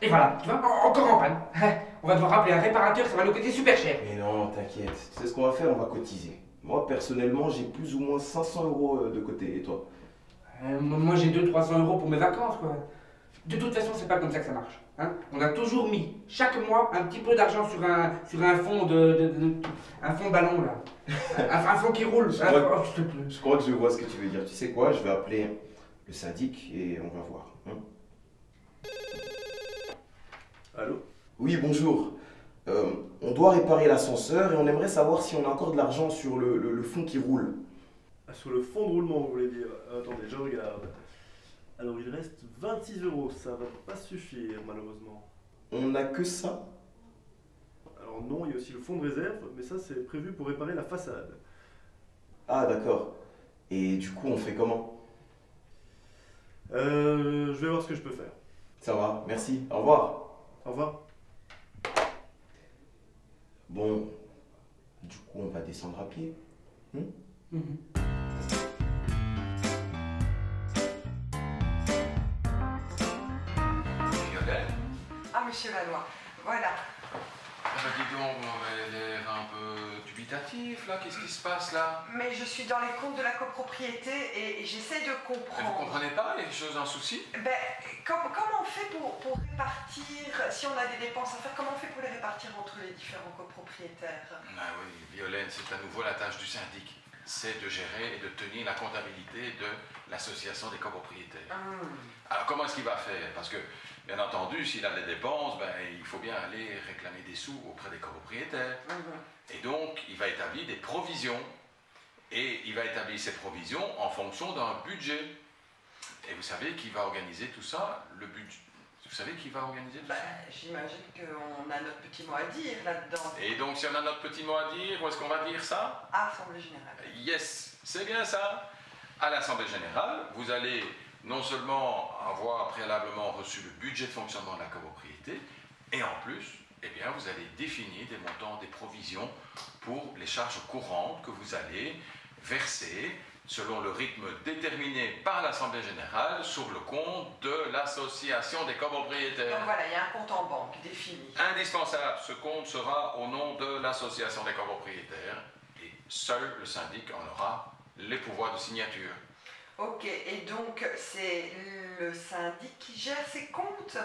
Et voilà, tu vois, encore en panne. On va devoir appeler un réparateur, ça va nous coûter super cher. Mais non, t'inquiète. Tu sais ce qu'on va faire? On va cotiser. Moi, personnellement, j'ai plus ou moins 500 euros de côté. Et toi? Moi j'ai 200-300 € pour mes vacances, quoi. De toute façon, c'est pas comme ça que ça marche. Hein. On a toujours mis, chaque mois, un petit peu d'argent sur un fond un fond ballon, là. Un fond qui roule. Oh, s'il te plaît. Je crois que je vois ce que tu veux dire. Tu sais quoi? Je vais appeler le syndic et on va voir. Hein. Allô? Oui, bonjour. On doit réparer l'ascenseur et on aimerait savoir si on a encore de l'argent sur le fond qui roule. Ah, sur le fond de roulement, vous voulez dire? Attendez, je regarde. Alors, il reste 26 euros, ça va pas suffire, malheureusement. On n'a que ça? Alors non, il y a aussi le fonds de réserve, mais ça, c'est prévu pour réparer la façade. Ah, d'accord. Et du coup, on fait comment? Je vais voir ce que je peux faire. Ça va, merci. Au revoir. Au revoir. Bon, du coup, on va descendre à pied. Mhm. Violaine? Ah, monsieur Valois, voilà. Ah bah dis donc, vous avez l'air un peu dubitatif là, qu'est-ce qui se passe là? Mais je suis dans les comptes de la copropriété et j'essaie de Mais vous comprendre. comprenez pas, il y a des choses en souci? Ben, comment on fait pour répartir, si on a des dépenses à faire, comment on fait pour les répartir entre les différents copropriétaires? Ah oui, Violaine, c'est à nouveau la tâche du syndic. C'est de gérer et de tenir la comptabilité de l'association des copropriétaires. Alors comment est-ce qu'il va faire? Parce que, bien entendu, s'il a des dépenses, ben, il faut bien aller réclamer des sous auprès des copropriétaires. Et donc, il va établir des provisions. Et il va établir ces provisions en fonction d'un budget. Et vous savez qui va organiser tout ça? Le budget. Vous savez qui va organiser tout Ben, ça? j'imagine qu'on a notre petit mot à dire là-dedans. Et donc, si on a notre petit mot à dire, où est-ce qu'on va dire ça? Assemblée générale. Yes, c'est bien ça. À l'Assemblée générale, vous allez non seulement avoir préalablement reçu le budget de fonctionnement de la copropriété, et en plus, eh bien, vous allez définir des montants, des provisions pour les charges courantes que vous allez verser selon le rythme déterminé par l'Assemblée générale sur le compte de l'association des copropriétaires. Donc voilà, il y a un compte en banque défini. Indispensable, ce compte sera au nom de l'association des copropriétaires et seul le syndic en aura les pouvoirs de signature. Ok, et donc c'est le syndic qui gère ses comptes?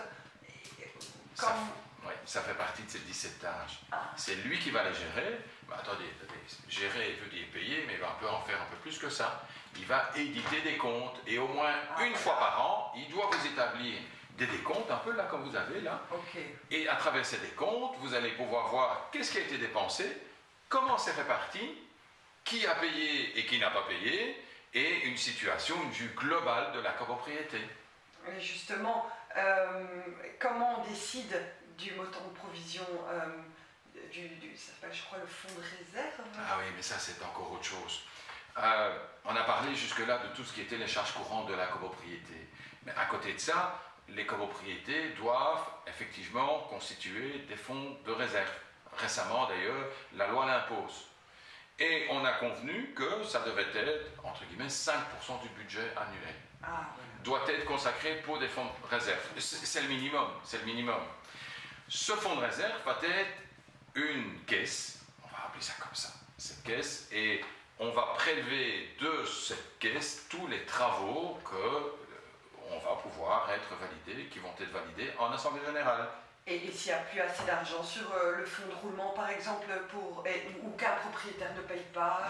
Ça fait partie de ces 17 tâches. Ah. C'est lui qui va les gérer. Mais attendez, gérer veut dire payer, mais il va en faire un peu plus que ça. Il va éditer des comptes et au moins une fois par an, il doit vous établir des décomptes, un peu là comme vous avez là. Ok. Et à travers ces décomptes, vous allez pouvoir voir qu'est-ce qui a été dépensé, comment c'est réparti, qui a payé et qui n'a pas payé, et une situation, une vue globale de la copropriété. Et justement, comment on décide du montant de provision ça s'appelle, je crois, le fonds de réserve? Ah oui, mais ça c'est encore autre chose. On a parlé jusque-là de tout ce qui était les charges courantes de la copropriété. Mais à côté de ça, les copropriétés doivent effectivement constituer des fonds de réserve. Récemment d'ailleurs, la loi l'impose. Et on a convenu que ça devait être, entre guillemets, 5% du budget annuel. Ah, Doit être consacré pour des fonds de réserve. C'est le minimum, c'est le minimum. Ce fonds de réserve va être une caisse, on va appeler ça comme ça, cette caisse, et on va prélever de cette caisse tous les travaux on va pouvoir être validés, qui vont être validés en Assemblée générale. Et s'il n'y a plus assez d'argent sur le fonds de roulement, par exemple, ou qu'un propriétaire ne paye pas?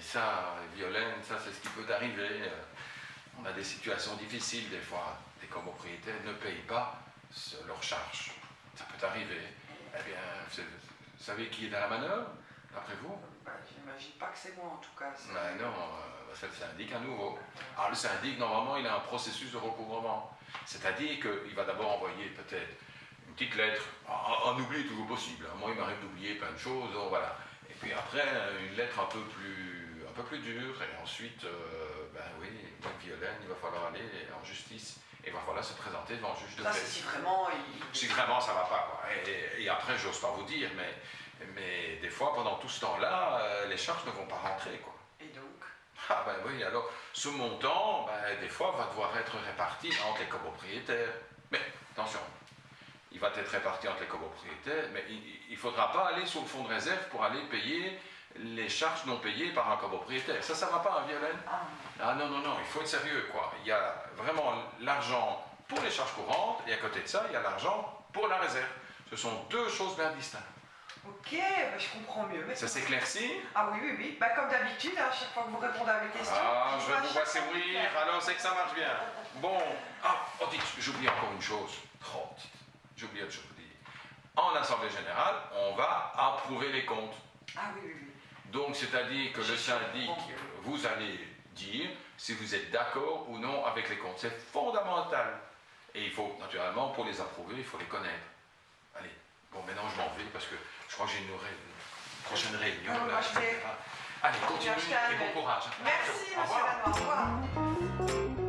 Ça, Violaine, ça c'est ce qui peut arriver. On a des situations difficiles des fois. Les copropriétaires ne payent pas leurs charges. Ça peut arriver. Eh bien, vous savez qui est dans la manœuvre, d'après vous? J'imagine pas que c'est moi en tout cas. Ben non, c'est le syndic à nouveau. Alors le syndic, normalement, il a un processus de recouvrement. C'est-à-dire qu'il va d'abord envoyer peut-être une petite lettre, un oubli toujours possible. Moi, il m'arrive d'oublier plein de choses, donc voilà. Et puis après, une lettre un peu plus dure, et ensuite, ben oui, comme Violaine, il va falloir aller en justice. Et il va falloir se présenter devant le juge de paix. Si vraiment... Si vraiment ça ne va pas, quoi. Et après, j'ose pas vous dire, mais des fois, pendant tout ce temps-là, les charges ne vont pas rentrer, quoi. Et donc? Ah ben oui, alors ce montant, ben, des fois, va devoir être réparti entre les copropriétaires. Mais attention, il va être réparti entre les copropriétaires, mais il ne faudra pas aller sur le fonds de réserve pour aller payer les charges non payées par un copropriétaire. Ça ne va pas, hein, Violaine? Ah non, non, non, il faut être sérieux, quoi. Il y a vraiment l'argent pour les charges courantes, et à côté de ça, il y a l'argent pour la réserve. Ce sont deux choses bien distinctes. Ok, bah, je comprends mieux. Mais ça s'éclaircit? Ah oui, oui, oui. Bah, comme d'habitude, à chaque fois que vous répondez à mes questions. Ah, je vous vois sourire, alors c'est que ça marche bien. Bon, oh, dites, j'oublie encore une chose. Oh, j'ai oublié autre chose de dire. En Assemblée Générale, on va approuver les comptes. Ah oui, oui, oui. Donc, c'est-à-dire que le syndic, vous allez dire si vous êtes d'accord ou non avec les comptes. C'est fondamental. Et il faut, naturellement, pour les approuver, il faut les connaître. Allez, bon, maintenant je m'en vais parce que je crois que j'ai une prochaine réunion. Là, je vais... Allez, continuez et bon courage. Merci, monsieur Lanois. Au revoir.